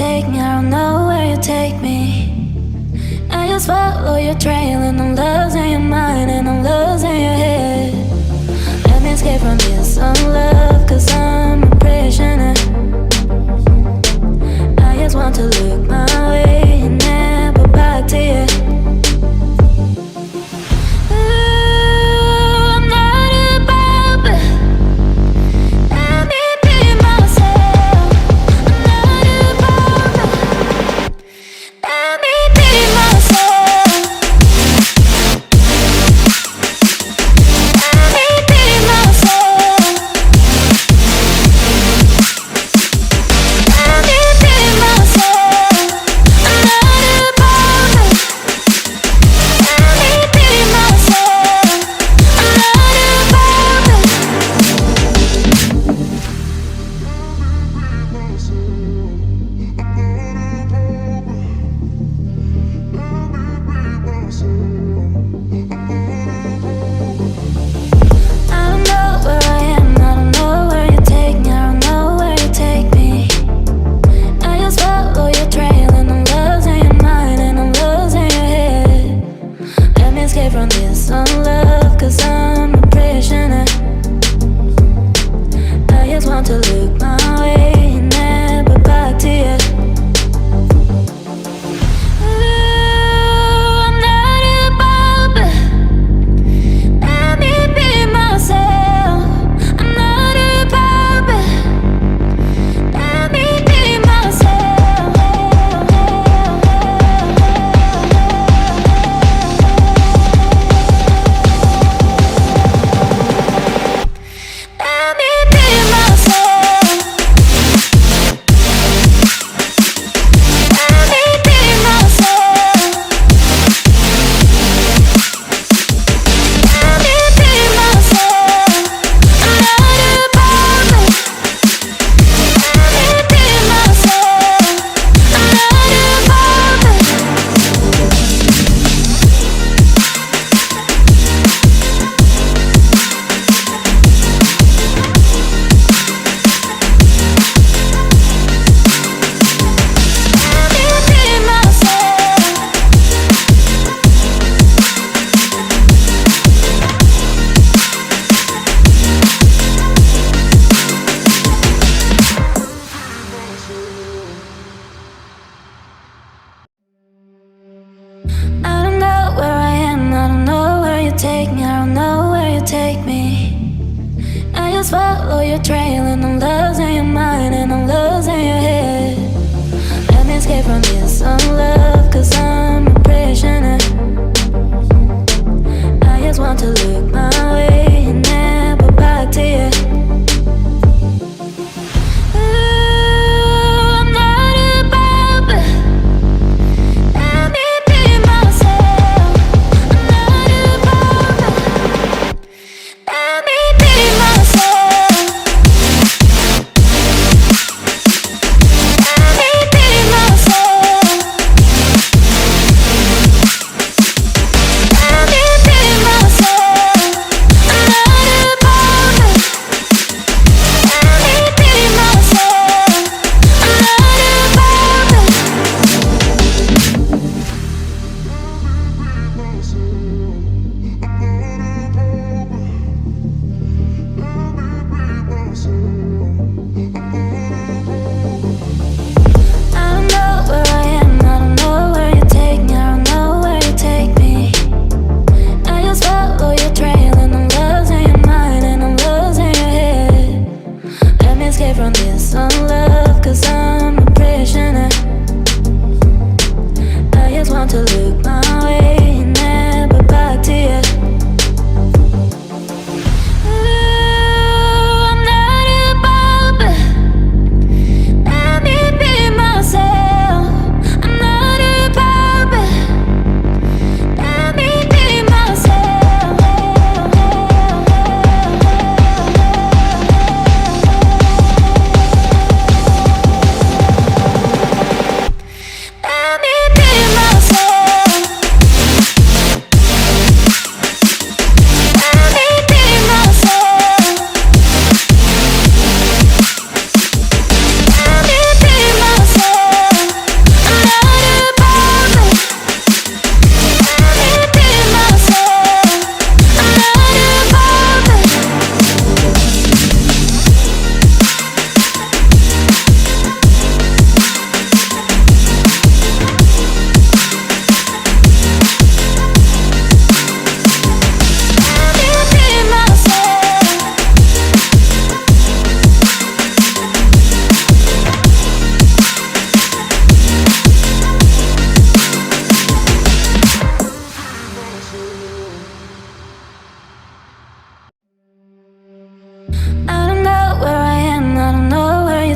take me, I don't know where you take me. I just follow your trail and I'm losing your mind and I'm losing your head. Let me escape from this love, cause I'm a prisoner. I just want to look my way and never back to you. Take me, I don't know where you take me. I just follow your trail and I'm losing your mind and I'm losing your head. Let me escape from this love, cause I'm a prisoner. I just want to look my way and never back to you.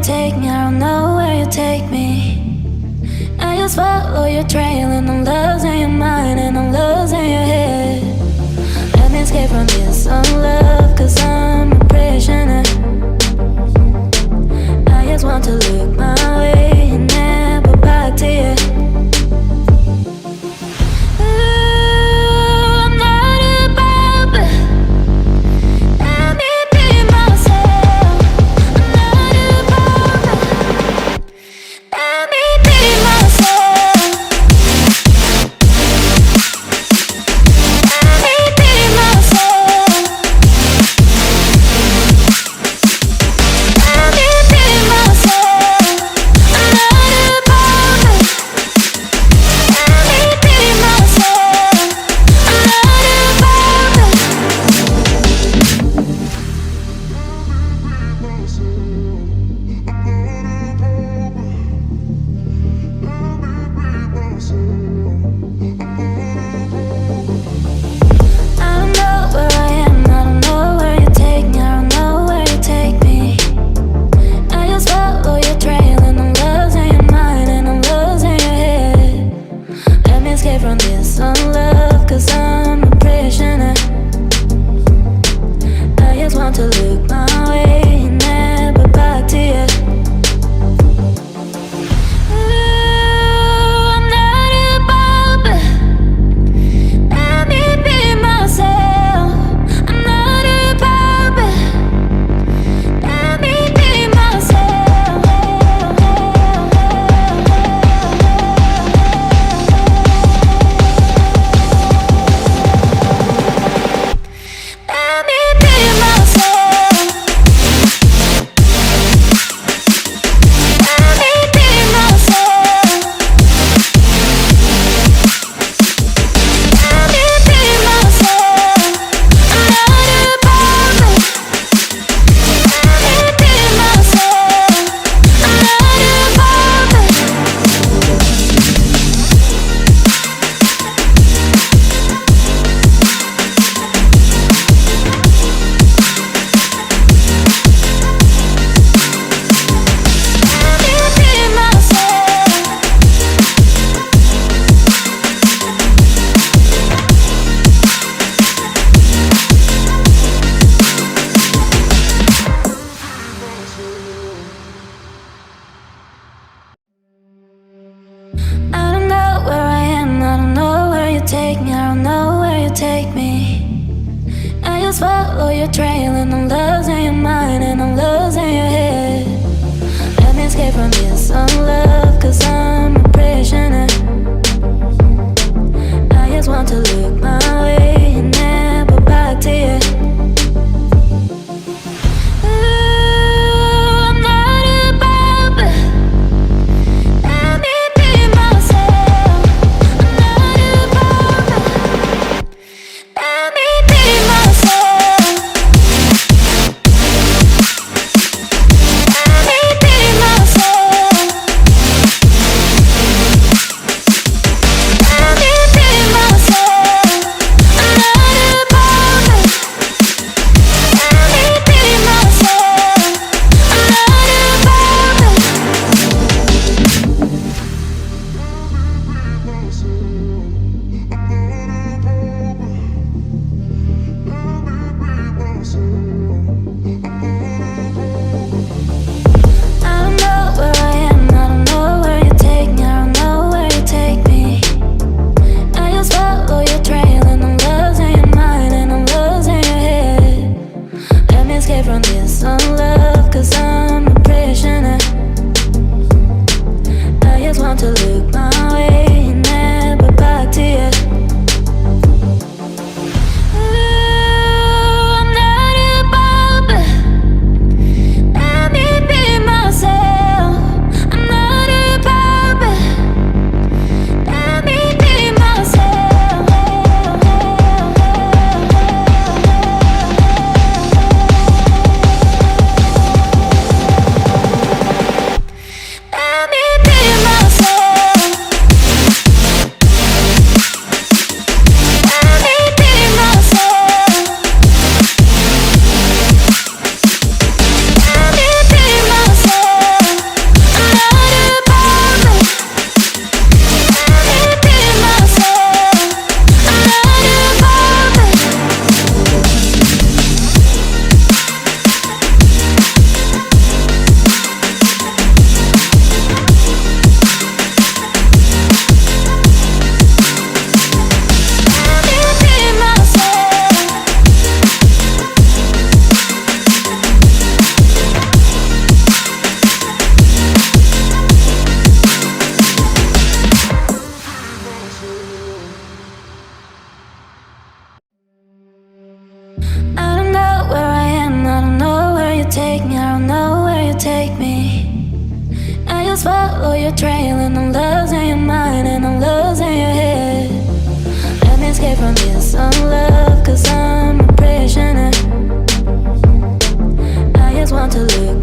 take me, I don't know where you take me. I just follow your trail and I'm losing your mind and I'm losing your head. Let me escape from this love, cause I'm a prisoner. I just want to look my way and never back to you. Follow your trail and I'm losing your mind and I'm losing your head. Let me escape from this love, cause I'm a prisoner. I just want to look my way and never back to you. just follow your trail, and I'm losing your mind, and I'm losing your head. Let me escape from this love, cause I'm a prisoner. I just want to look